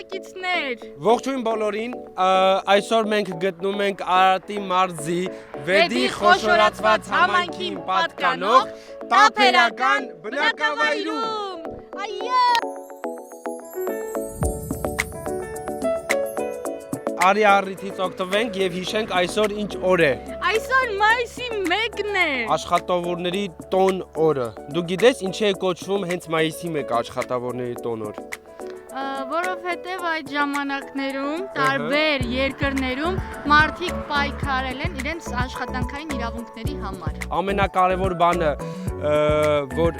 բնակիչներ։ Ողջույն բոլորին, այսօր մենք գտնում ենք Արարատի մարզի Վեդի խոշորացված համայնքին պատկանող տափերական բնակավայրում։ Այո։ Արի առիթից օգտվենք եւ հիշենք այսօր ինչ օր է։ Այսօր մայիսի 1-ն է։ Աշխատավորների տոն օրը։ Դու գիտես ինչի է կոչվում հենց մայիսի 1 աշխատավորների տոն օր։ Որովհետև այդ ժամանակներում տարբեր երկրներում մարդիկ պայքարել են իրենց աշխատանքային իրավունքների համար։ Ամենակարևոր բանը, որ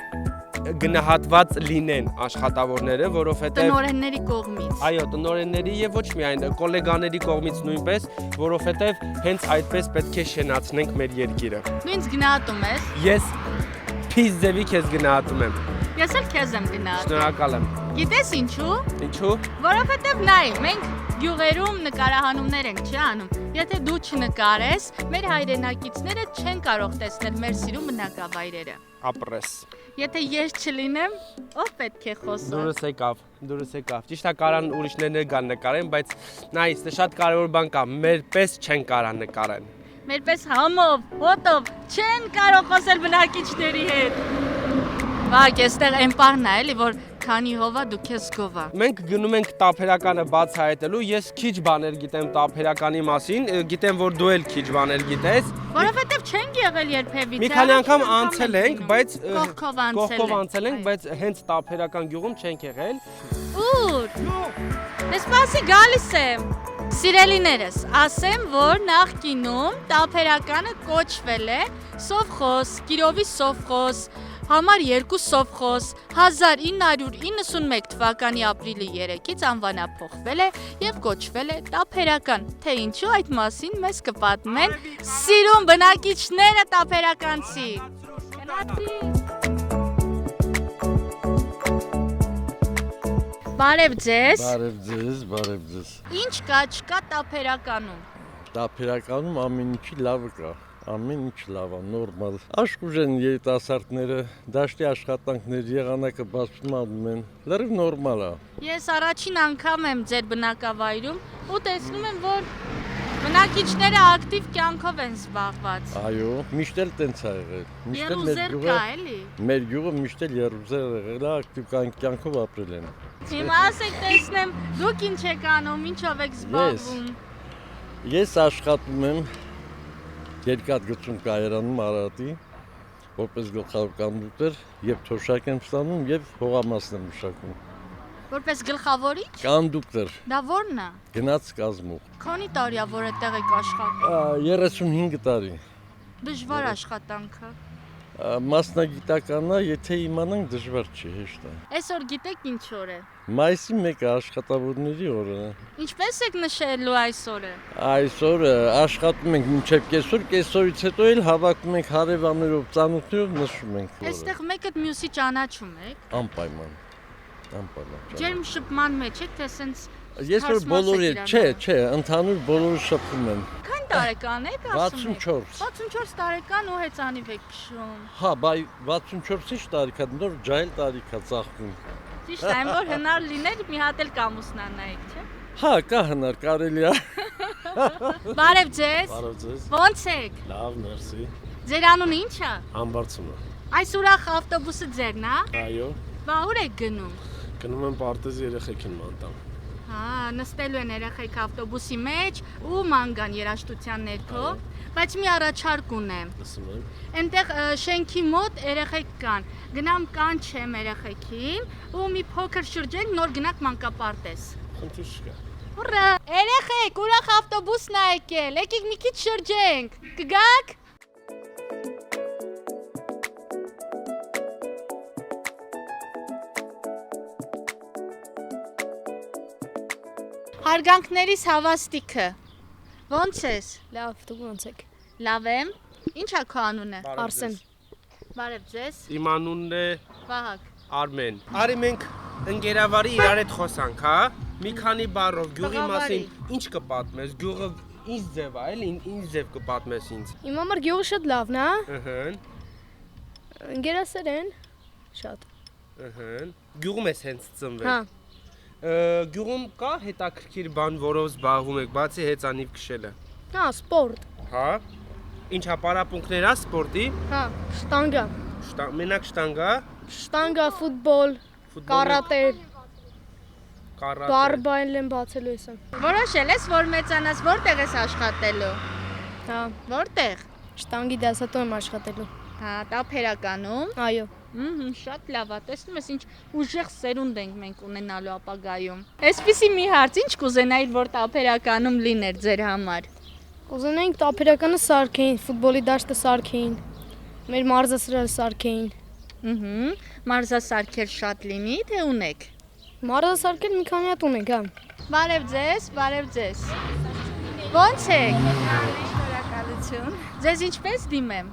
գնահատված լինեն աշխատավորները, որովհետև տնօրենների կողմից։ Այո, տնօրենների եւ ոչ միայն կոլեգաների կողմից նույնպես, որովհետև հենց այդպես պետք է շենացնենք մեր երկիրը։ Դու ինձ գնահատում ես։ Ես փիզ ձևի քեզ գնահատում եմ։ Ես էլ քեզ եմ գնահատում։ Շնորհակալ եմ։ Գիտես ինչու։ Ինչու։ Որովհետև նայ, մենք գյուղերում նկարահանումներ ենք չի անում։ Եթե դու չնկարես, մեր հայրենակիցները չեն կարող տեսնել մեր սիրուն բնակավայրերը։ Ապրես։ Եթե ես չլինեմ, ով պետք է խոսա։ Դուրս եկավ։ Ճիշտ է, կարան ուրիշներն գան նկարեն, բայց նայ, դա շատ կարևոր բան կա, մեր պես չեն կարան նկարեն։ Մեր պես համով, հոտով չեն կարող խոսել բնակիչների հետ։ Վակ, այստեղ այն պարն է, էլի, որ քանի հովա դու քեզ գովա։ Մենք գնում ենք տափերականը բացահայտելու, ես քիչ բաներ գիտեմ տափերականի մասին, գիտեմ, որ դու էլ քիչ բաներ գիտես։ Որովհետև չենք եղել երբևիցե։ Մի քանի անգամ անցել ենք, բայց կողքով անցել ենք, բայց հենց տափերական գյուղում չենք եղել։ Ուր։ Ես սպասի գալիս եմ։ Սիրելիներս, ասեմ, որ նախկինում տափերականը կոչվել է Սովխոզ, Կիրովի Սովխոզ, համար 2 Սովխոզ 1991 թվականի ապրիլի 3-ից անվանափոխվել է եւ կոչվել է տափերական։ Թե ինչու այդ մասին մեզ կպատմեն սիրուն բնակիչները տափերականցի։ Բարև ձեզ։ Բարև ձեզ։ Ինչ կա չկա տափերականում։ Տափերականում ամեն ինչի լավը կա։ Ամեն ինչ լավ է, նորմալ։ Աշխուժ են երիտասարդները, դաշտի աշխատանքների եղանակը բացում են։ Լրիվ նորմալ է։ Ես առաջին անգամ եմ ձեր բնակավայրում ու տեսնում եմ, որ բնակիչները ակտիվ կյանքով են զբաղված։ Այո, միշտ էլ տենց է եղել։ Եռուզեր կա, էլի։ Մեր գյուղը միշտ էլ եռուզեր եղել է, ակտիվ կյանքով ապրել են։ Հիմա ասեք տեսնեմ, դուք ինչ եք անում, ինչով եք զբաղվում։ Ես աշխատում եմ երկաթգծում կայարանում Արարատի, որպես գլխավոր կոնդուկտոր եւ թոշակ եմ ստանում եւ հողամասն եմ մշակում։ Որպես գլխավորիչ։ Կոնդուկտոր։ Դա ո՞րն է։ Գնաց կազմող։ Քանի տարի է, որ այդտեղ եք աշխատում։ 35 տարի։ Դժվար աշխատանքը։ Մասնագիտականն է, եթե իմանանք դժվար չի, հեշտ է։ Այսօր գիտեք ինչ օր է։ Մայիսի 1-ը աշխատավորների օրը։ Ինչպես եք նշելու այս օրը։ Այսօր աշխատում ենք մինչև կեսօր, կեսօրից հետո էլ հավաքում ենք հարևաններով, ծանոթներով նշում ենք օրը։ Այստեղ մեկը մյուսի ճանաչում եք։ Անպայման։ Ջերմ շփման մեջ եք, թե սենց Ես որ բոլորի, չէ, ընդհանուր բոլորը շփվում են։ Քանի տարեկան եք ասում եք։ 64։ 64 տարեկան ու հեծանիվ եք քշում։ Հա, բայ 64-ի տարիքա, նոր ջահել տարիքա ծախվում։ Ճիշտ է, այն որ հնար լիներ մի հատ էլ կամուսնանայիք, չէ՞։ Հա, կա հնար, կարելի է։ Բարև ձեզ։ Բարև ձեզ։ Ո՞նց եք։ Լավ, մերսի։ Ձեր անունը ի՞նչ է։ Համբարձումը։ Այս ուրախ ավտոբուսը ձերն է։ Այո։ Բա ուր եք գնում։ Գնում եմ պարտեզի երեխեքին մանտամ։ Հա, նստելու են երեխեք ավտոբուսի մեջ ու ման գան երաժշտության ներքո, բայց մի առաջարկ ունեմ։ Լսում եմ։ Այնտեղ շենքի մոտ երեխեք կան։ Գնամ կանչեմ երեխեքին ու մի փոքր շրջենք, նոր գնանք մանկապարտեզ։ Խնդիր չկա։ Ուրա, երեխեք, ուրախ ավտոբուսն է եկել։ Եկեք մի քիչ շրջենք։ Կգաք։ Հարգանքներիս հավաստիքը։ Ո՞նց ես։ Լավ, դու ո՞նց եք։ Լավ եմ։ Ինչ է քո անունը։ Արսեն։ Բարև ձեզ։ Իմ անունն է Վահագ։ Արմեն։ Արի մենք ընկերավարի իրար հետ խոսանք, հա։ Մի քանի բառով գյուղի մասին ինչ կպատմես, գյուղը ինչ ձև է, էլի ինչ ձև կպատմես ինձ։ Իմ համար գյուղը շատ լավն է։ Ըհը։ Ընկերասեր են շատ։ Ըհը։ Գյուղում ես հենց ծնվել։ Հա։ Գյուղում կա հետաքրքիր բան, որով զբաղվում եք, բացի հեծանիվ քշելը։ Հա, սպորտ։ Հա։ Ինչա պարապմունքներ ա սպորտի։ Հա, շտանգա։ Մենակ շտանգա, Շտանգա, ֆուտբոլ, կարատե, կարատե։ բարբայել եմ բացելու ես։ Որոշել ես, որ մեծանաս որտեղ ես աշխատելու։ Հա, Որտեղ։ շտանգի դասատու եմ աշխատելու։ Հա, տափերականում։ Այո։ Շատ լավ է, տեսնում ես ինչ ուժեղ սերունդ ենք մենք ունենալու ապագայում։ Այսպիսի մի հարց, ինչ կուզենայիր, որ տափերականում լիներ ձեր համար։ Կուզենայինք տափերականը սարքեին, ֆուտբոլի դաշտը սարքեին, մեր մարզասրահը սարքեին։ Մարզասարքեր շատ լինի, թե ունեք։ Մարզասարքել մի քանի հատ ունենք, հա։ Բարև ձեզ, բարև ձեզ։ Ո՞նց եք։ Շնորհակալություն։ Ձեզ ինչպես դիմեմ։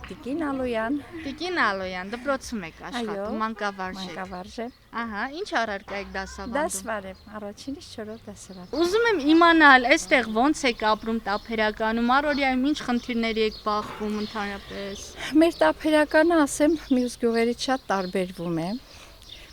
Տիկին Ալոյան, Տիկին Ալոյան, դպրոցում եք աշխատում, մանկավարժ եք։ մանկավարժ եմ։ Ահա, ինչ առարկա եք դասավանդում։ Դասվար եմ, առաջինից 4-րդ դասարան։ Ուզում եմ իմանալ, այստեղ ո՞նց եք ապրում տափերականում, առօրյայում ինչ խնդիրների եք բախվում ընդհանրապես։ Մեր տափերականը, ասեմ, մյուս գյուղերից շատ տարբերվում է։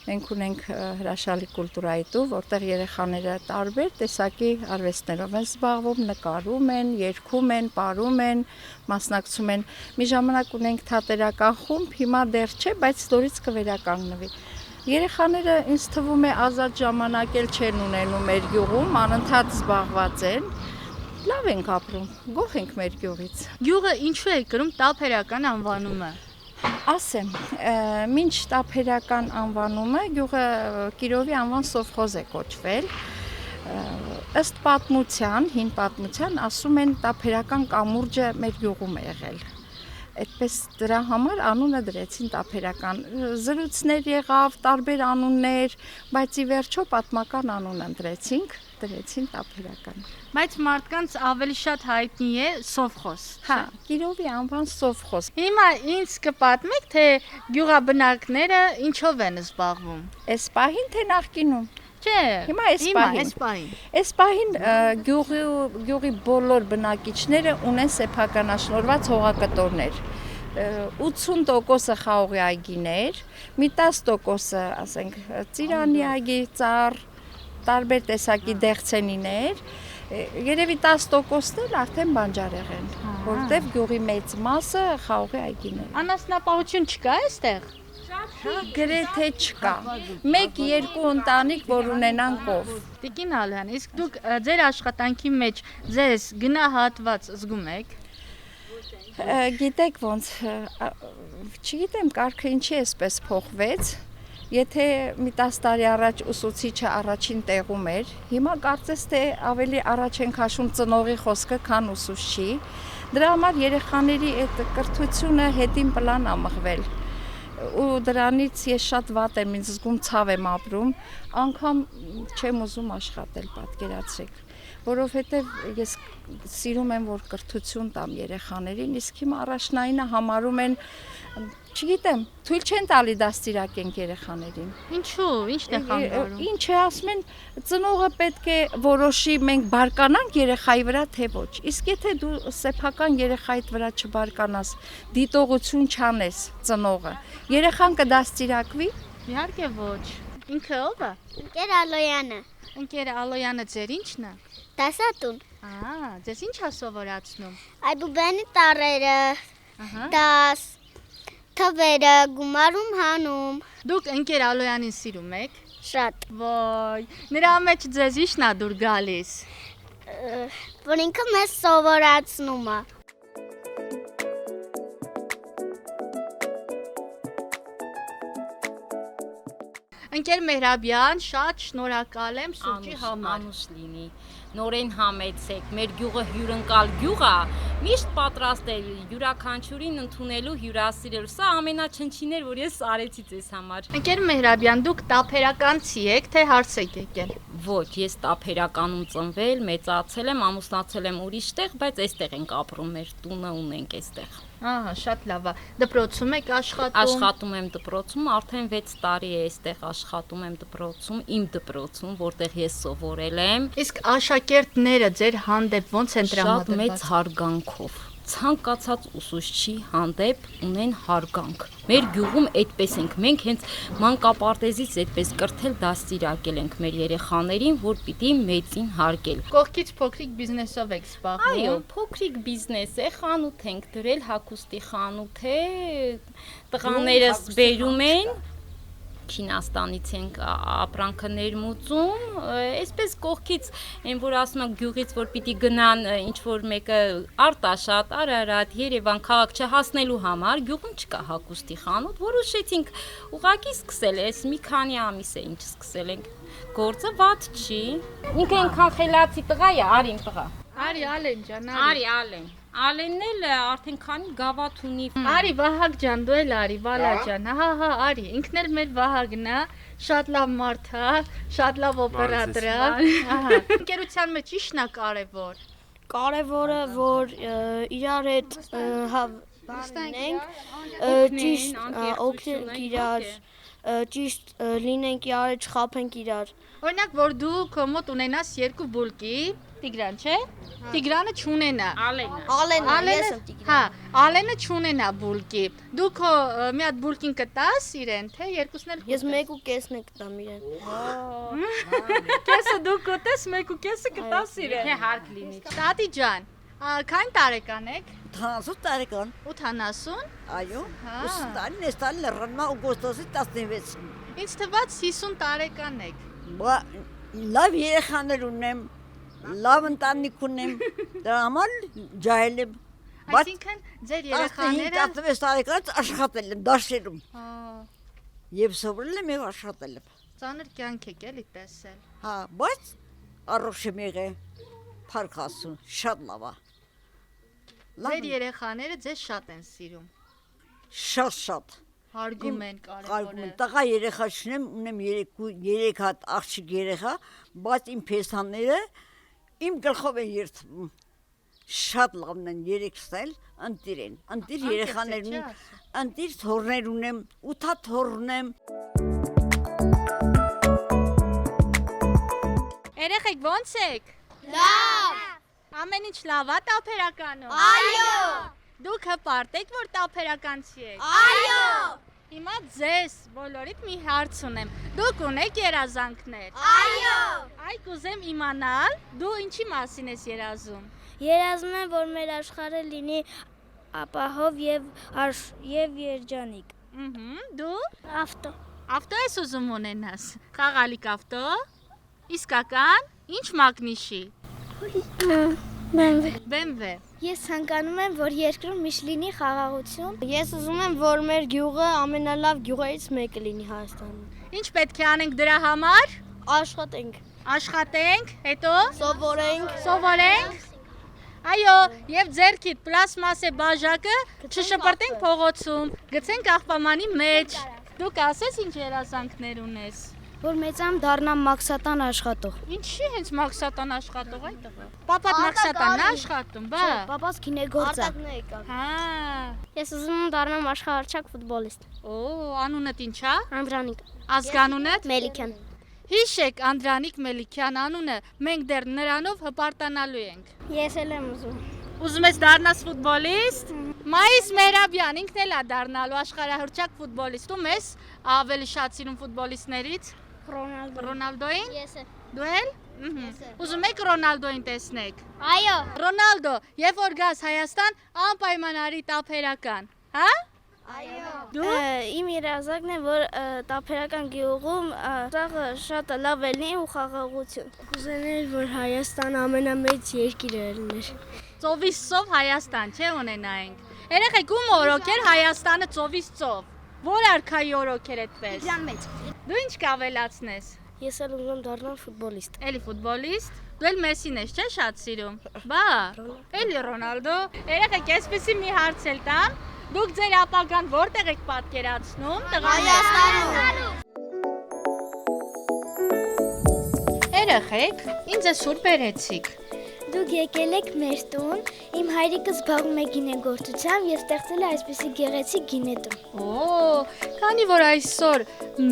Մենք ունենք հրաշալի կուլտուրայի տուն, որտեղ երեխաները տարբեր տեսակի արվեստներով են զբաղվում, նկարում են, երգում են, պարում են, մասնակցում են։ Մի ժամանակ ունենք թատերական խումբ, հիմա դեռ չէ, բայց ստորից կվերականգնվի։ Երեխաները ինձ թվում է ազատ ժամանակ էլ չեն ունենում մեր գյուղում, անընդհատ զբաղված են։ Լավ ենք ապրում, գոհ ենք մեր գյուղից։ Գյուղը ինչու է կրում տափերական անվանումը։ Ասեմ, մինչ տափերական անվանումը գյուղը Կիրովի անվան սովխոզ է կոչվել։ Ըստ պատմության, հին պատմության, ասում են տափերական կամուրջը մեր գյուղում է եղել։ Այդպես դրա համար անունը դրեցին տափերական։ Զրույցներ եղավ, տարբեր անուններ, բայց ի վերջո պատմական անուն ընտրեցինք, դրեցին տափերական։ Բայց մարդկանց ավելի շատ հայտնի է սովխոզ։ Հա, Կիրովի անվան սովխոզ։ Հիմա ինձ կպատմեք, թե գյուղաբնակները ինչով են զբաղվում։ Այս պահին թե նախկինում։ Չէ, Հիմա այս պահին։ Այս պահին գյուղի բոլոր բնակիչները ունեն սեփականաշնորհված հողակտորներ։ 80%-ը խաղողի այգիներ, մի 10%-ը, ասենք, ծիրանի այգի, ծառ, տարբեր տեսակի դեղցենիներ, երևի 10%-ն էլ արդեն բանջարեղ են, որտեղ գյուղի մեծ մասը խաղողի այգիներ։ Անասնապահություն չկա այստեղ։ Գրեթե չկա։ 1-2 ընտանիք, որ ունենան կով։ Տիկին Ալոյան, իսկ դուք ձեր աշխատանքի մեջ ձեզ գնահատված զգում եք։ Գիտեք ոնց, չգիտեմ կարգը ինչի էսպես փոխվեց, եթե մի 10 տարի առաջ ուսուցիչը առաջին տեղում էր, հիմա կարծես թե ավելի առաջ են քաշում ծնողի խոսքը, քան ուսուցչի, դրա համար երեխաների այդ կրթությունը հետին պլան ա մղվել, ու դրանից ես շատ վատ եմ, ինձ զգում ցավ եմ ապրում, անգամ չեմ ուզում աշխատել, պատկերացրեք, որովհետև ես սիրում եմ, որ կրթություն տամ երեխաներին, իսկ հիմա առաջնայինը համարում են, չգիտեմ, թույլ չեն տալի դաստիարակենք երեխաներին։ Ինչու, ի՞նչն է խանգարում։ Ինչ է, ասում են, ծնողը պետք է որոշի, մենք բարկանանք երեխայի վրա, թե ոչ։ Իսկ եթե դու սեփական երեխայիդ վրա չբարկանաս, դիտողություն չանես ծնողը, երեխան կդաստիարակվի։ Իհարկե ոչ։ Ինքը ով է։ Ընկեր Ալոյանը, Ընկեր Ալոյանը ձեր ի՞նչն է։ դասատուն, Ձեզ ինչ է սովորացնում։ այբուբենի տառերը, Ահա։ դաս, թվերը, գումարում հանում, Դուք Ընկեր Ալոյանին սիրում եք։ շատ, Ոյ, նրա մեջ ձեզ ի՞նչն է դուր գալիս։ որ ինքը մեզ սովորացնում է։ Ընկեր Մեհրաբյան, շատ շնորհակալ եմ սուրճի համար։ Անուշ լինի, նորեն համեցեք, մեր գյուղը հյուրընկալ գյուղ է, միշտ պատրաստ է յուրաքանչյուրին ընդունելու, հյուրասիրելու, սա ամենաչնչին էր, որ ես արեցի ձեզ համար։ Ընկեր Մեհրաբյան, դուք տափերականցի եք, թե հարց եք եկել։ Ոչ, ես տափերականում ծնվել, մեծացել եմ, ամուսնացել եմ ուրիշ տեղ, բայց այստեղ ենք ապրում, մեր տունը ունենք այստեղ։ Ահա, շատ լավ է։ Դպրոցում եք աշխատում։ Աշխատում եմ դպրոցում, արդեն 6 տարի է այստեղ աշխատում եմ դպրոցում, իմ դպրոցում, որտեղ ես սովորել եմ։ Իսկ աշակերտները ձեր հանդեպ ոնց են Շատ մեծ տրամադրված։ հարգանքով։ ցանկացած ուսուցչի հանդեպ ունեն հարգանք։ Մեր գյուղում այդպես ենք, մենք հենց մանկապարտեզից այդպես կրթել դաստիարակել ենք մեր երեխաներին, որ պիտի մեծին հարգել։ Կողքից փոքրիկ բիզնեսով եք զբաղվում։ Այո, փոքրիկ բիզնես է, խանութ ենք դրել, հագուստի խանութ է, տղաներս բերում են, Չինաստանից ենք ապրանքը ներմուծում, այսպես կողքից, այն որ ասում եմ գյուղից, որ պիտի գնան ինչ-որ մեկը Արտաշատ, Արարատ, Երևան քաղաք չհասնելու համար, գյուղում չկա հագուստի խանութ, որոշեցինք ուղղակի սկսել, այս մի քանի ամիս է ինչ սկսել ենք, գործը վատ չի, ինքը այնքան խելացի տղա է, արի իմ տղա, Արի Ալեն ջան, Արի, Ալենն էլ արդեն քանի գավաթ ունի։ Արի Վահագ ջան, դու էլ արի, Վալա ջան, հա, արի, ինքն էլ մեր Վահագն է, շատ լավ մարդ է, շատ լավ օպերատոր է, ահա։ Ընկերության մեջ ի՞նչն է կարևոր։ Կարևորը որ իրար հետ հավանենք, ճիշտ օգնենք իրար, ճիշտ լինենք իրար, չխաբենք իրար։ Օրինակ, որ դու քո մոտ ունենաս երկու բուլկի, Տիգրան, չէ՞։ Տիգրանը չունենա։ Ալենը, ես եմ Տիգրան։ Հա, Ալենը չունենա բուլկի։ Դու քո մի հատ բուլկին կտաս իրեն, թե երկուսն էլ։ Ես 1.5-ն կտամ իրեն։ Կեսը դու կտես, 1.5-ը կտաս իրեն։ Թե հարկ լինի։ Տատի ջան, քանի տարեկան եք։ 80 տարեկան, 80։ այո, Հա։ 80 տարին ես տալի լրնա օգոստոսի 16-ին։ Ինձ թվաց 50 տարեկան եք։ Լավ երեխաներ ունեմ, լավ ընտանիք ունեմ, դրա համար ջահել եմ։ Այսինքն ձեր երեխաները 16 տարեկանից աշխատել եմ դաշերում։ Հա, Եվ սովորել եմ եւ աշխատել եմ։ ծանր կյանք եք էլի տեսել։ Հա, բայց առողջ եմ եղել, փառք Աստծուն, շատ լավ է։ Ձեր երեխաները ձեզ շատ են սիրում։ Շատ։ Հարգում են, Կարվում կարևոր եմ, է։ տղա երեխա չունեմ, ունեմ 3 հատ աղջիկ երեխա, բայց իմ փեստանները իմ գլխով են երթվում։ Շատ լավն են երեքս էլ, ընտիր են, ընտիր երեխաներ ունեմ, ընտիր թոռներ ունեմ, 8 հատ թոռ ունեմ։ Երեխեք ո՞նց եք։ Լավ։ Ամեն ինչ լավ է տափերականում։ Այո։ Դուք հպարտ եք, որ տափերականցի եք։ Այո։ Հիմա ձեզ բոլորիդ մի հարց ունեմ։ Դուք ունեք երազանքներ։ Այո։ Այ կուզեմ իմանալ, դու ինչի մասին ես երազում։ Երազում եմ, որ մեր աշխարհը լինի ապահով եւ երջանիկ։ Դու Ավտո։ ավտո ես ուզում ունենաս։ Խաղալիք ավտո։ Իսկական, ինչ մագնիշի։ BMW։ Ես ցանկանում եմ, որ երկրում միշտ լինի խաղաղություն։ Ես ուզում եմ, որ մեր գյուղը ամենալավ գյուղերից մեկը լինի Հայաստանում։ Ինչ պետք է անենք դրա համար։ Աշխատենք, Աշխատենք, հետո սովորենք։ Այո, եւ ձերքիդ պլաստմասե բաժակը չշպրտենք փողոցում, գցենք աղբամանի մեջ։ Դուք ասես ինչ երազանքներ ունես։ Որ մեծամ դառնամ մաքսատան աշխատող։ Ինչի հենց մաքսատան աշխատող այդ տղա։ Պապատ մաքսատանն է աշխատում, բա։ Պապաս գինեգործ է։ Հա։ Ես ուզում եմ դառնամ աշխարհարչակ ֆուտբոլիստ։ Օ, անունդ ինչ է։ Անդրանիկ Ազգանունդ։ Մելիքյան։ Հիշեք Անդրանիկ Մելիքյան անունը, մենք դեռ նրանով հպարտանալու ենք։ Ես էլ եմ ուզում։ Ուզում ես դառնաս ֆուտբոլիստ։ Մայիս Մերաբյան ինքն էլ է դառնալու աշխարհահռչակ ֆուտբոլիստ։ Ում ես ավելի շատ սիրում ֆուտբոլիստներից։ Ռոնալդոին։ Ես եմ։ Դու էլ։ Ուզում եք Ռոնալդոին տեսնեք։ Այո։ Ռոնալդո, երբ որ գաս Հայաստան, անպայման արի տափերական, հա։ Դու Իմ երազանքն է, որ տափերական գյուղում ծաղը շատ լավ է լինի ու խաղաղություն։ Կուզեներ, որ Հայաստանը ամենամեծ երկիրը լիներ։ ծովից ծով Հայաստան, չէ՞ ունենայինք։ Երեխեք ում օրոքեր Հայաստանը ծովից ծով։ Որ արքայի օրոքեր այդպես։ մեծ։ Դու ինչ կավելացնես։ Ես էլ ուզում եմ դառնալ ֆուտբոլիստ։ Էլի ֆուտբոլիստ։ Դու էլ Մեսին ես, չէ՞ շատ սիրում։ Բա, էլի Ռոնալդո։ Երեխեք, այսպեսի մի հարց էլ տամ։ Դուք ձեր ապագան որտեղ եք պատկերացնում։ Հայաստանում։ Երեխեք, ինձ է սուր բերեցիք։ Դուք եկել եք մեր տուն, իմ հայրիկը զբաղվում է գինեգործությամբ եւ ստեղծել է այսպիսի գեղեցիկ գինետուն։ Քանի որ այսօր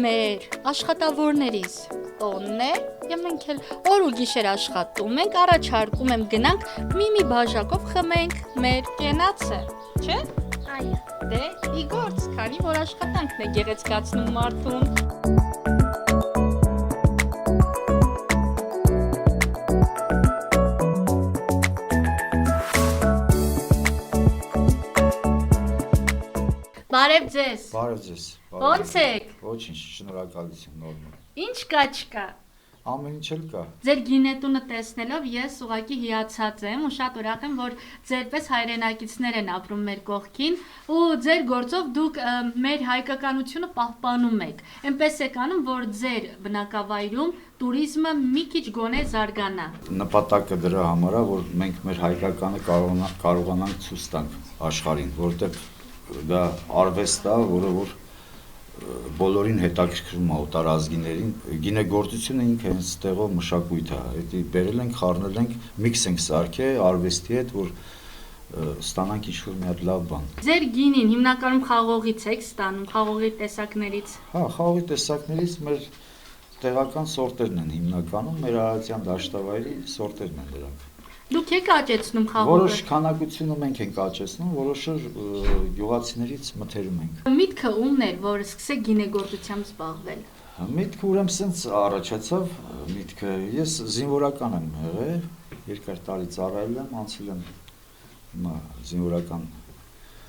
մեր աշխատավորներից տոնն է, եւ մենք էլ օր ու գիշեր աշխատում ենք, առաջարկում եմ գնանք մի բաժակով խմենք մեր կենացը, չէ՞։ Այո։ Դե ի գործ, քանի որ աշխատանքն է գեղեցկացնում մարդուն։ Բարև ձեզ։ Բարև ձեզ։ Ո՞նց եք։ Ոչինչ, շնորհակալություն, նորմալ։ Ինչ կա չկա։ Ամեն ինչ էլ կա։ Ձեր գինետունը տեսնելով ես ուղղակի հիացած եմ ու շատ ուրախ եմ, որ ձերպես հայրենակիցներ են ապրում մեր կողքին ու ձեր գործով դուք մեր հայկականությունը պահպանում եք։ Էնպես եք անում, որ ձեր բնակավայրում տուրիզմը մի քիչ գոնե զարգանա։ Նպատակը դրա համար է, որ մենք մեր հայկականը կարողանանք ցույց տանք աշխարհին, որովհետև դա արվեստ է, որը որ բոլորին հետաքրքրում է օտարազգիներին, գինեգործությունը ինքը հենց տեղով մշակույթ է, դա բերել ենք, խառնել ենք, միքս ենք սարքել արվեստի հետ, որ ստանանք ինչ-որ մի հատ լավ բան։ Ձեր գինին հիմնականում խաղողից եք ստանում, խաղողի տեսակներից։ Հա, խաղողի տեսակներից մեր տեղական սորտերն են հիմնականում, մեր արարատյան դաշտավայրի սորտերն են դրանք։ Դուք եք աճեցնում խաղողը։ Որոշ քանակությունը մենք ենք աճեցնում, որոշը գյուղացիներից մթերում ենք։ Միտքը ումն էր, որ սկսեք գինեգործությամբ զբաղվել։ Միտքը ուրեմն սենց առաջացավ, միտքը ես զինվորական եմ եղել, երկար տարի ծառայել եմ, անցել եմ հիմա զինվորական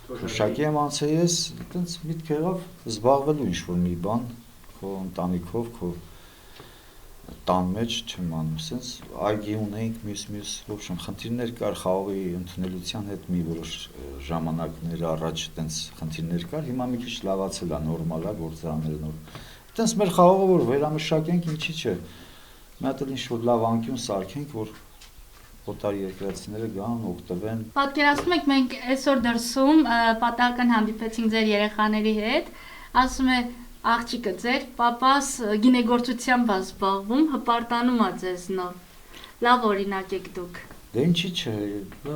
թոշակի եմ անցել ես, այտենց միտքը եղավ զբաղվելու ինչ-որ մի բան, քո ընտանիքով, քո տան մեջ չեմ անում, սենց այգի ունեինք մյուս, ոբշեմ խնդիրներ կար խաղողի ընդունելության հետ մի որոշ ժամանակներ առաջ տենց խնդիրներ կար, հիմա մի քիչ լավացել է, նորմալ է, գործարանները նոր։ Տենց մեր խաղողը որ վերամշակենք, ինչի՞ չէ։ Մի հատ էլ ինչ-որ լավ անկյուն սարքենք, որ օտար երկրացիները գան, օգտվեն։ Պատկերացնում եք, մենք այսօր դրսում պատահական հանդիպեցինք ձեր երեխաների հետ, ասում է աղջիկը ձեր պապաս գինեգործությամբ է զբաղվում, հպարտանում է ձեզնով։ Լավ օրինակ եք դուք։ Դե ինչի՞ չէ, դա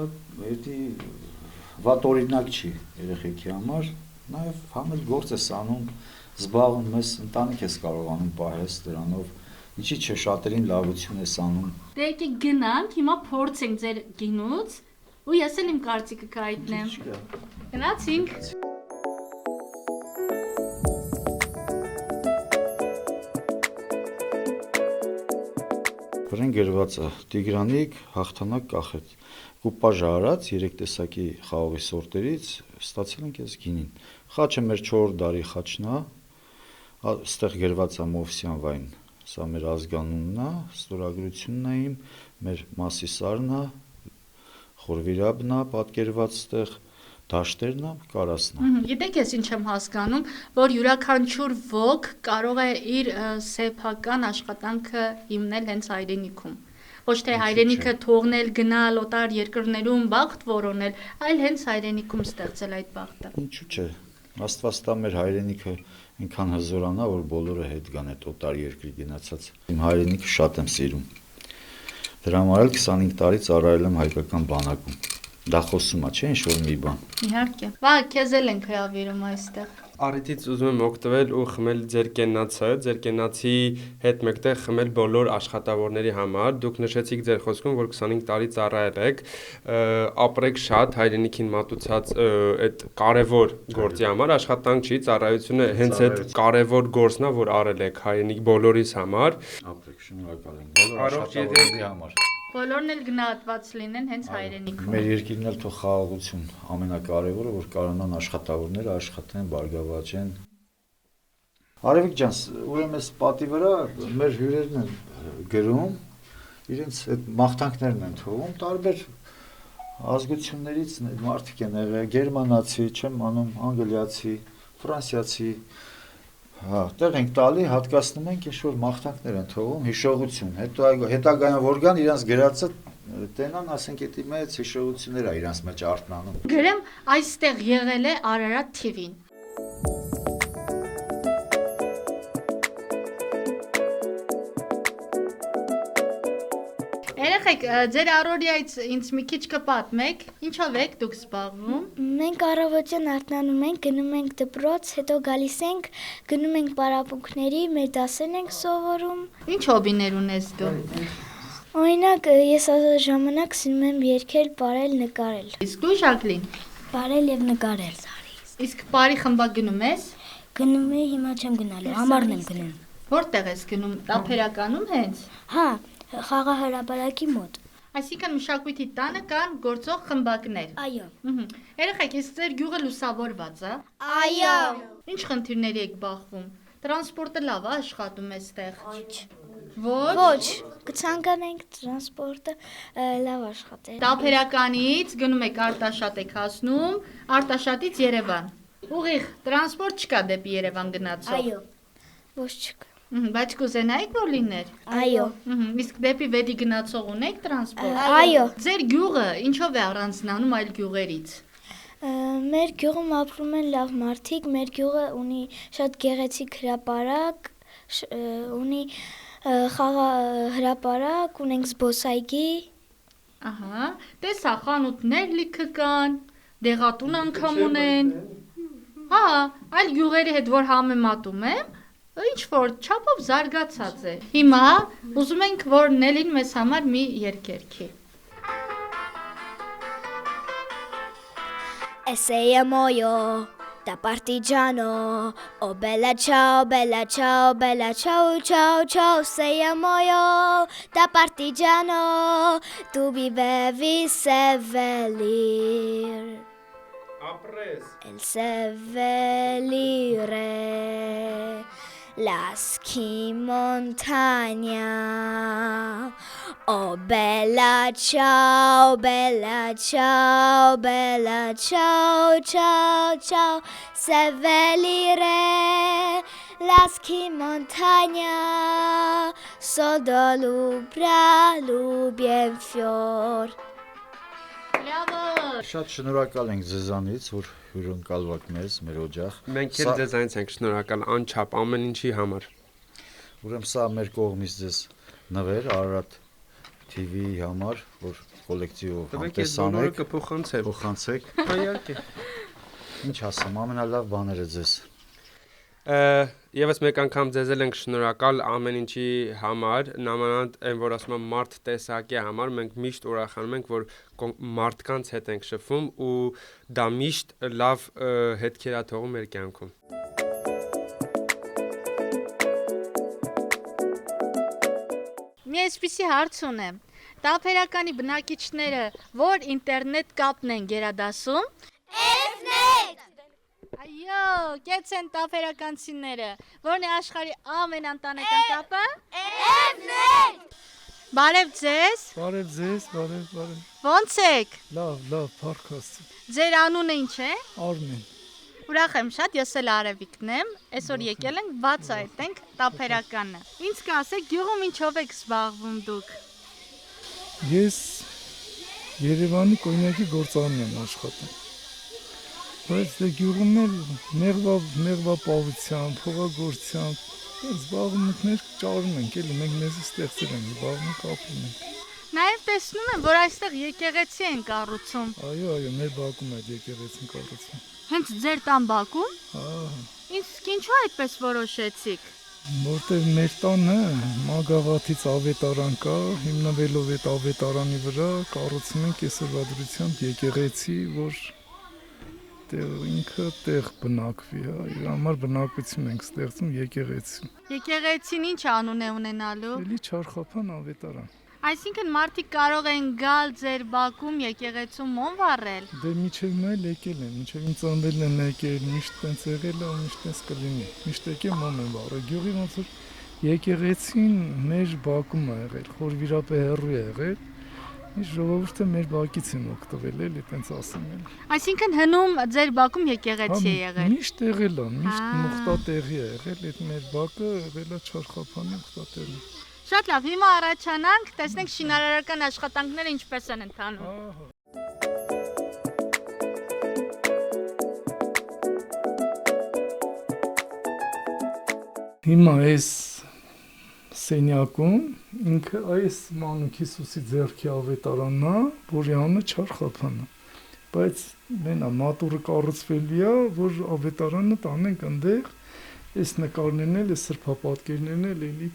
վատ օրինակ չի երեխեքի համար, նաև համել գործ ես անում, զբաղվում ես, ընտանիք ես կարողանում պահես դրանով, ինչի՞ չէ, շատերին լավություն ես անում։ Դե եկեք գնանք, հիմա փորձենք ձեր գինուց ու ես էլ իմ կարծիքը կհայտնեմ։ Գնացինք։ Վրան գրված է Տիգրանիկ հաղթանակ կախեց։ Կուպաժ արած 3 տեսակի խաղողի սորտերից ստացել ենք այս գինին։ Խաչը մեր 4 դարի խաչն է, այստեղ գրված է Մովսյան վայն, սա մեր ազգանունն է, ստորագրությունն է իմ, մեր Մասիսարն է, Խորվիրաբն է, պատկերված այստեղ դաշտերն է, կարասն է։ Գիտեք ես ինչ եմ հասկանում, որ յուրաքանչյուր ոք կարող է իր սեփական աշխատանքը հիմնել հենց հայրենիքում։ Ոչ թե հայրենիքը թողնել, գնալ օտար երկրներում բախտ որոնել, այլ հենց հայրենիքում ստեղծել այդ բախտը։ Ինչու՞ չէ։ Աստված տա մեր հայրենիքը այնքան հզորանա, որ բոլորը հետ գան այդ օտար երկրի գնացած։ Իմ հայրենիքը շատ եմ սիրում։ Դրա համար էլ 25 տարի ծառայել եմ հայկական բանակում։ Դա խոսում է, չէ՞, ինչ-որ մի բան։ Իհարկե։ Վա, քեզ էլ ենք հրավիրում այստեղ։ Առիթից ուզում եմ օգտվել ու խմել ձեր կենացի հետ մեկտեղ խմել բոլոր աշխատավորների համար։ Դուք նշեցիք ձեր խոսքում, որ 25 տարի ծառայել եք, ապրեք շատ հայրենիքին մատուցած այդ կարևոր գործի համար, աշխատանք չի, ծառայությունը հենց այդ կարևոր գործն է, որ արել եք հայրենիք բոլորիս համար։ Ապրեք, շնորհակալ եմ բոլոր աշխատավորների համար։ Բոլորն էլ գնահատված լինեն հենց հայրենիքում։ Մեր երկիրն էլ թող խաղաղություն ամենակարևորը, որ կարողանան աշխատավորները աշխատեն, բարգավաճեն։ Արևիկ ջան, ուրեմն այս պատի վրա մեր հյուրերն են գրում, իրենց այդ մաղթանքներն են թողում, տարբեր ազգություններից մարդիկ են եղել, գերմանացի, չեմ անում, անգլիացի, ֆրանսիացի, հա, տեղ ենք տալի, հատկացնում ենք ինչ-որ մաղթանքներ են թողում, հիշողություն, հետո հետագայում որ գան իրանց գրածը տենան, ասենք էդի մեծ հիշողություններ է իրանց մեջ արտնանում։ Գրեմ այստեղ եղել է Արարատ TV-ն։ Երեխեք, ձեր առօրյայից ինձ մի քիչ կպատմեք, ինչով եք դուք զբաղվում։ Մենք առավոտյան արթնանում ենք, գնում ենք դպրոց, հետո գալիս ենք, գնում ենք պարապմունքների, մեր դասերն ենք սովորում։ Ինչ հոբիներ ունես դու։ Օրինակ, ես ժամանակ սիրում եմ երգել, պարել, նկարել։ Իսկ դու Ժակլին։ Պարել եւ նկարել։ Իսկ բարի խմբակ գնում ես։ Գնում եմ, հիմա չեմ գնալու, համարն եմ գնում։ Որտեղ ես գնում, տափերականում հենց։ Հա, խաղահրապարակի մոտ։ Այսինքն մշակույթի տանը կան գործող խմբակներ։ Այո։ Երեխեք, իսկ ձեր գյուղը լուսավորված է։ Այո։ Ինչ խնդիրների եք բախվում։ Տրանսպորտը լավ է աշխատում էստեղ։ Ոչ, կցանկանենք տրանսպորտը լավ աշխատել։ Տափերականից գնում եք Արտաշատ եք հասնում, Արտաշատից Երևան։ Ուղիղ տրանսպորտ չկա դեպի Երևան գնացող։ Այո։ Ոչ չկա։ Բայց կուզենայիք որ լիներ։ Այո։ Իսկ դեպի Վեդի գնացող ունեք տրանսպորտ։ Այո։ Ձեր գյուղը ինչով է առանձնանում այլ գյուղերից։ Մեր գյուղում ապրում են լավ մարդիկ, մեր գյուղը ունի շատ գեղեցիկ հրապարակ, ունի խաղահրապարակ, ունենք զբոսայգի։ Ահա, տեսա խանութներ լիքը կան, դեղատուն անգամ ունեն։ Հա, այլ գյուղերի հետ որ համեմատում եմ, ինչ որ չափով զարգացած է։ Հիմա ուզում ենք որ Նելին մեզ համար մի երգ երգի։ Ese llamo yo, da partigiano, oh bella ciao, bella ciao, ciao, ciao, se llamo yo, da partigiano, tu vivevi sevelir. El sevelire, las chi montagna. Oh bella ciao, bella ciao, bella ciao, ciao, ciao, sevelire, las chi montagna, sodo lubra, lubien fior. Շատ շնորհակալ ենք ձեզանից, որ հյուրընկալվաք մեզ, մեր օջախ։ Մենք էլ ձեզանից ենք շնորհակալ անչափ ամեն ինչի համար։ Ուրեմն սա մեր կողմից ձեզ նվեր Արարատ TV-ի համար, որ կոլեկտիվով համտեսանեք, փոխանցեք։ Իհարկե։ Ինչ ասեմ, ամենալավ բաները ձեզ։ Եվս մեկ անգամ ձեզ ենք շնորհակալ ամեն ինչի համար, նամանավանդ այն որ ասում եմ մարդ տեսակի համար, մենք միշտ ուրախանում ենք, որ մարդկանց հետ ենք շփվում ու դա միշտ լավ հետքեր է թողում մեր կյանքում։ Մի այսպիսի հարց ունեմ։ Տափերականի բնակիչները որ ինտերնետ կապն են գերադասում։ Այո, կեց են տափերականցիները, որն է աշխարհի ամենանտանեկան կապը։ Էվնետ։ Բարև ձեզ։ Բարև ձեզ, բարև։ Ոնց եք։ Լավ, փառք Աստծո։ Ձեր անունը ինչ է։ Արմեն։ Ուրախ եմ շատ, ես էլ Արևիկն եմ, այսօր եկել ենք բաց այտենք տափերականը։ Ինչ կասեք, գյուղում ինչով եք զբաղվում դուք։ Ես Երևանի կոնյակի գործարանում եմ աշխատում։ Բայց դե գյուղում էլ մեղվապահությամբ, փողագործությամբ, զբաղմունքներ ճարում ենք, էլի մենք մեզ ստեղծել ենք, զբաղմունք ապրում ենք։ Նաև տեսնում եմ, որ այստեղ եկեղեցի են կառուցում։ Այո, մեր բակում այդ եկեղեցին կառուցում։ Հենց ձեր տան բակում։ Ահա։ Իսկ ինչու այդպես որոշեցիք։ Որտեղ մեր տանը Մագաղաթից ավետարան կա, հիմնվելով այդ ավետարանի վրա կառուցում ենք այսօրվա դրությամբ եկեղեցի, որ ինքը տեղ բնակվի, հա, իր համար բնակություն ենք ստեղծում եկեղեցի։ Եկեղեցին ինչ անուն է ունենալու։ Էլի Չարխափան ավետարան։ Այսինքն մարդիկ կարող են գալ ձեր բակում եկեղեցում մոմ վառել։ Դե միջև նա էլ եկել են, միջև ինձ ծնվել են եկել, միշտ տենց եղել է ու միշտ տենց կլինի։ Միշտ եկել մոմ են վառել։ Գյուղի ոնց որ եկեղեցին մեր բակում է եղել, խորվիրապե հեռու է եղել։ Ժողովուրդը մեր բակից են օգտվել, էլի տենց ասեմ էլ։ Այսինքն հնում ձեր բակում եկեղեցի է եղել։ Միշտ եղել է, միշտ մուխտատեղի է եղել, այդ մեր բակը եղել է Չարխափանի մուխտատեղի։ Շատ լավ, հիմա առաջանանք, տեսնենք շինարարական աշխատանքները ինչպես են ընթանում։ Հիմա այս սենյակում, ինքը այս Մանուկ Հիսուսի ձեռքի ավետարանն է, որի անունը Չարխափանն է։ Բայց մենա մատուրը կառուցվելի է, որ ավետարանը տանենք այնտեղ, այս նկարներն էլ, այս սրբապատկերներն էլ էլի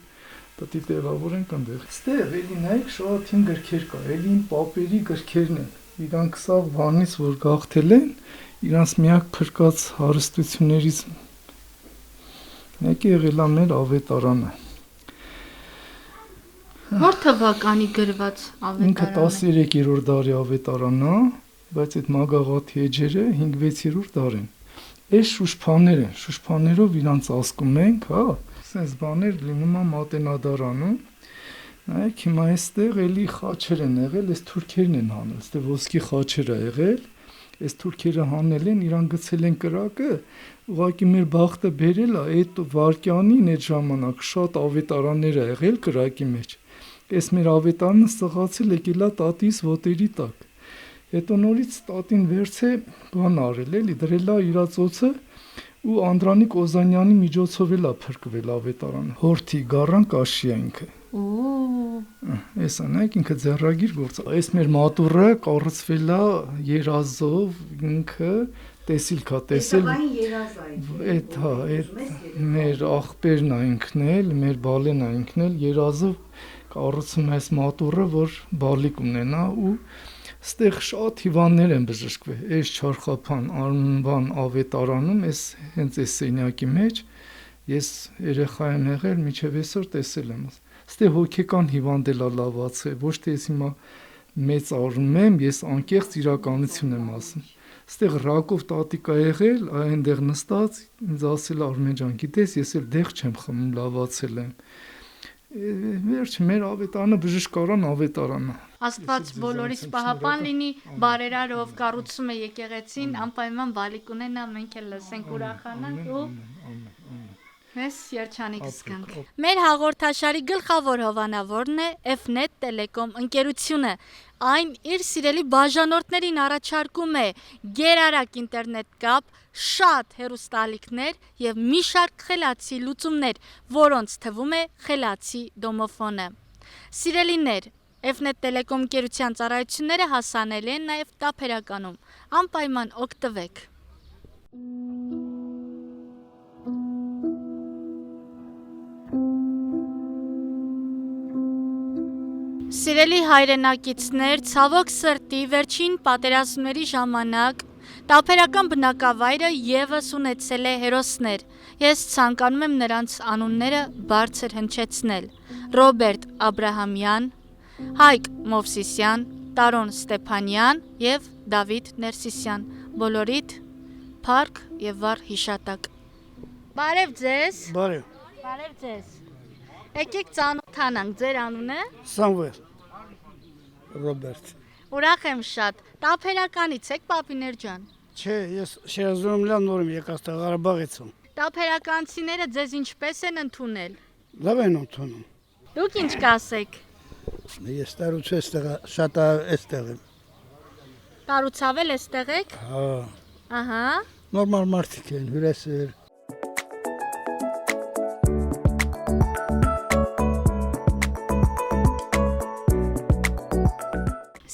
պետք է տեղավորենք այնտեղ։ Ստեղ էլի նայեք շատ հին գրքեր կա, էլի պապերի գրքերն են։ Իրանք սա բանից որ գաղթել են, իրանց միակ փրկած հարստություններից մեկը եղել է մեր ավետարանը։ Որ թվականի գրված Ինքը ավետարանը։ 13-րդ դարի ավետարանն է, բայց այդ մագաղաթի էջերը 5-6-րդ դար են։ Այս շուշփաներով իրանց ասկում ենք, հա, sense բաներ լինում է մատենադարանում։ Նայեք հիմա այստեղ էլի խաչեր են եղել, այս թուրքերն են հանել, այստեղ ոսկի խաչեր է եղել, այս թուրքերը հանել են, իրան գցել են կրակը, ուղղակի մեր բախտը բերել է այդ վարկյանին այդ ժամանակ շատ ավետարաններ ա եղել կրակի մեջ։ Այս մեր ավետարանը սղացել եկել է տատիս ոտերի տակ։ Հետո նորից տատին վերցե բան արել էլի, դրել է իր ծոցը ու Անդրանիկ Օզանյանի միջոցով էլ է փրկվել ավետարանը։ Հորթի գառան կաշի է ինքը։ Էսա նայեք ինքը ձեռագիր գործ։ Այս մեր մատուրը կառուցվել է երազով, ինքը տեսիլ կա, տեսել։ Այդ հա, այդ մեր աղբերն է ինքնել, մեր բալեն է ինքնել, երազով կառուցում է այս մատուրը, որ բալիկ ունենա ու ստեղ շատ հիվանդներ են բժշկվել։ Այս Չարխափան անվան ավետարանում, այս հենց այս սենյակի մեջ ես երեխա եմ եղել, մինչև այսօր տեսել եմ։ Ստեղ հոգեկան հիվանդել է լավացել, ոչ թե ես հիմա մեծ առնում եմ, ես անկեղծ իրականություն եմ ասում։ Ստեղ Ռակով տատիկ ա եղել, այնտեղ նստած, ինձ ասել Արմեն ջան, գիտես, ես էլ դեղ չեմ խմում, լավացել եմ։ Վերջ մեր ավետարանը բժշկարան ավետարանն է։ Աստված բոլորիս պահապան լինի, բարերարով կառուցում է եկեղեցին, անպայման բալիկ ունենա, մենք էլ լսենք ուրախանանք ու մեզ երջանիկ զգանք։ Մեր հաղորդաշարի գլխավոր հովանավորն է F-Net Telecom ընկերությունը։ Այն իր սիրելի բաժանորդներին առաջարկում է գերարագ ինտերնետ կապ, շատ հեռուստաալիքներ եւ մի շարք խելացի լուծումներ, որոնց թվում է խելացի դոմոֆոնը։ Սիրելիներ, F-Net Telecom ընկերության ծառայությունները հասանելի են նաեւ տափերականում։ Անպայման օգտվեք։ Սիրելի հայրենակիցներ, ցավոք սրտի վերջին պատերազմների ժամանակ տափերական բնակավայրը եւս ունեցել է հերոսներ։ Ես ցանկանում եմ նրանց անունները բարձր հնչեցնել։ Ռոբերտ Աբրահամյան, Հայկ Մովսիսյան, Տարոն Ստեփանյան եւ Դավիթ Ներսիսյան։ Բոլորիդ փառք եւ վառ հիշատակ։ Բարև ձեզ։ Բարև ձեզ։ Եկեք ծանոթանանք, ձեր անունը։ Սամվել Ռոբերտ։ Ուրախ եմ շատ։ Տափերականից եք, պապիներ ջան։ Չէ, ես Շիրազումլյան նորմ եկած տեղ Ղարաբաղից եմ։ Տափերականցիները ձեզ ինչպես են ընդունել։ Լավ են ընդունում։ Դուք ինչ կասեք։ Ես տարուց էստեղ շատ էստեղ եմ։ Տարուցավել էստեղ եք։ Հա։ Ահա։ Նորմալ մարդիկ են, հյուրասեր։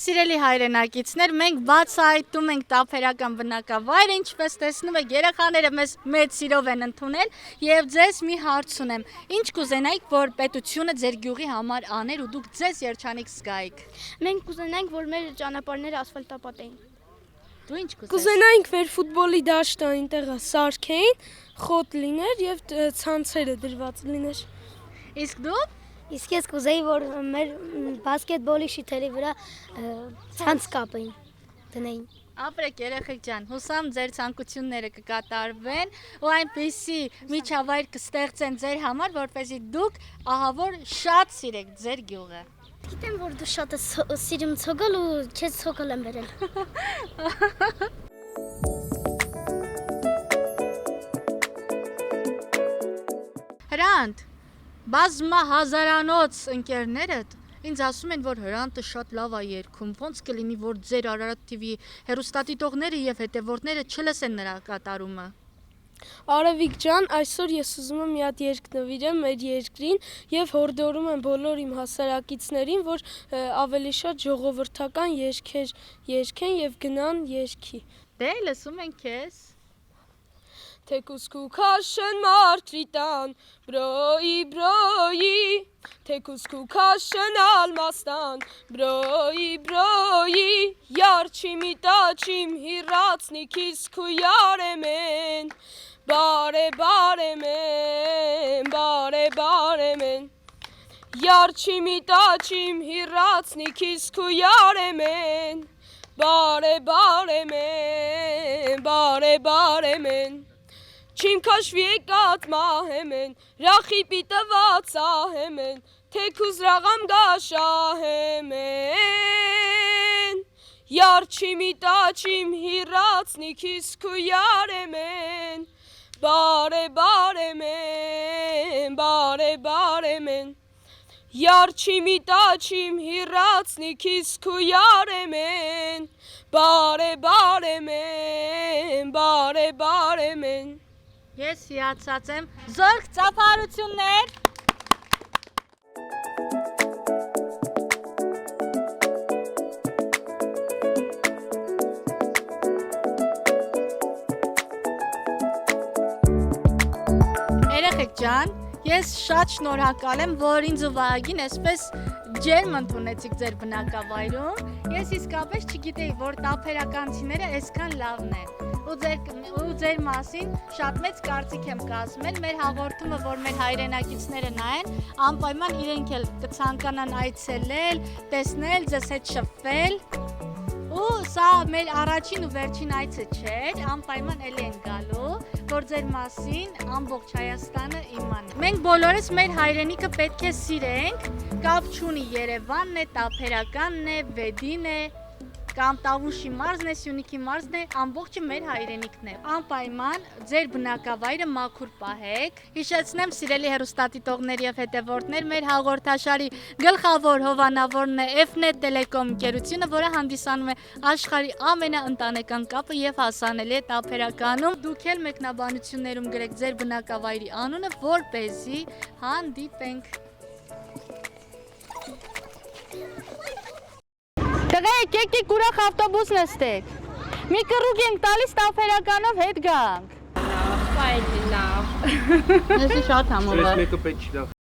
Սիրելի հայրենակիցներ, մենք բացահայտում ենք տափերական բնակավայրը, ինչպես տեսնում եք, երեխաները մեզ մեծ սիրով են ընդունել եւ ձեզ մի հարց ունեմ. ինչ կուզենայիք, որ պետությունը ձեր գյուղի համար աներ ու դուք ձեզ երջանիկ զգայիք։ Մենք կուզենանք, որ մեր ճանապարհները ասֆալտապատեին։ Դու ինչ կուզես։ Կուզենայինք մեր ֆուտբոլի դաշտը այնտեղ սարքեին, խոտ լիներ եւ ցանցերը դրված լիներ։ Իսկ դու։ Իսկ ես կուզեի, որ մեր բասկետբոլի շիթերի վրա ցանց կապեին, դնեին։ Ապրեք երեխեք ջան, հուսամ ձեր ցանկությունները կկատարվեն ու այնպեսի միջավայր կստեղծեն ձեր համար, որպեսզի դուք ահավոր շատ սիրեք ձեր գյուղը։ Գիտեմ, որ դու շատ ես սիրում ցոգալ ու չես ցոգալ եմ վերել։ Հրանտ, բազմահազարանոց ընկերներդ ինձ ասում են, որ Հրանտը շատ լավ է երգում, ոնց կլինի, որ ձեր Արարատ TV հեռուստադիտողները եւ հետևորդները չլսեն նրա կատարումը։ Արևիկ ջան, այսօր ես ուզում եմ մի հատ երգ նվիրեմ մեր երկրին եւ հորդորում եմ բոլոր իմ հասարակիցներին, որ ավելի շատ ժողովրդական երգեր երգեն եւ գնան երգի։ Դե լսում ենք քեզ։ Թեկուս քուքաշեն մարտրիտան, բրոյի, թեկուս քուքաշեն ալմաստան, բրոյի, յարչիմ իտաչիմ հիրացնիքիս քույարեմեն, բարեմեն, յարչիմ իտաչիմ հիրացնիքիս քույարեմեն, բարեմեն, Չիմ քաշվի եկած մահեմեն, ռախի պիտված ահեմեն, թեկուզ ռաղամ գաշահեմեն, յարչիմ իտաչիմ հիրացնիքիս քույարեմեն, բարեմեն, յարչիմ իտաչիմ հիրացնիքիս քույարեմեն, բարեմեն, Ես հիացած եմ, զորք ծափարություններ։ Երեխեք ջան, ես շատ շնորհակալ եմ, որ ինձ ու Վահագին այսպես ջերմ ընդունեցիք ձեր բնակավայրում։ Ես իսկապես չգիտեի, որ տափերականցիները այսքան լավն են։ Ու ձեր մասին շատ մեծ կարծիք եմ կազմել, մեր հաղորդումը, որ մեր հայրենակիցները նայեն, անպայման իրենք էլ կցանկանան այցելել, տեսնել, ձեզ հետ շփվել։ Ու սա մեր առաջին ու վերջին այցը չէր, անպայման էլ են գալու, որ ձեր մասին ամբողջ Հայաստանը իմանա։ Մենք բոլորս մեր հայրենիքը պետք է սիրենք, կապ չունի Երևանն է, Տափերականն է, Վեդին է, կամ Տավուշի մարզն է, Սյունիքի մարզն է, ամբողջը մեր հայրենիքն է։ Անպայման ձեր բնակավայրը մաքուր պահեք։ Հիշեցնեմ, սիրելի հեռուստադիտողներ եւ հետևորդներ, մեր հաղորդաշարի գլխավոր հովանավորն է F-Net Telecom ընկերությունը, որը հանդիսանում է աշխարհի ամենաընտանեկան կապը եւ հասանելի է Տափերականում։ Դուք էլ մեկնաբանություններում գրեք ձեր բնակավայրի անունը, որպեսզի հանդիպենք։ Տղեկ, եկեք ուրախ ավտոբուս նստեք։ Մի կռուկ ենք տալիս Տափերականով հետ գանք։ Լավ, լավ։ Ես շատ համոզված։ Մեկը պետք չի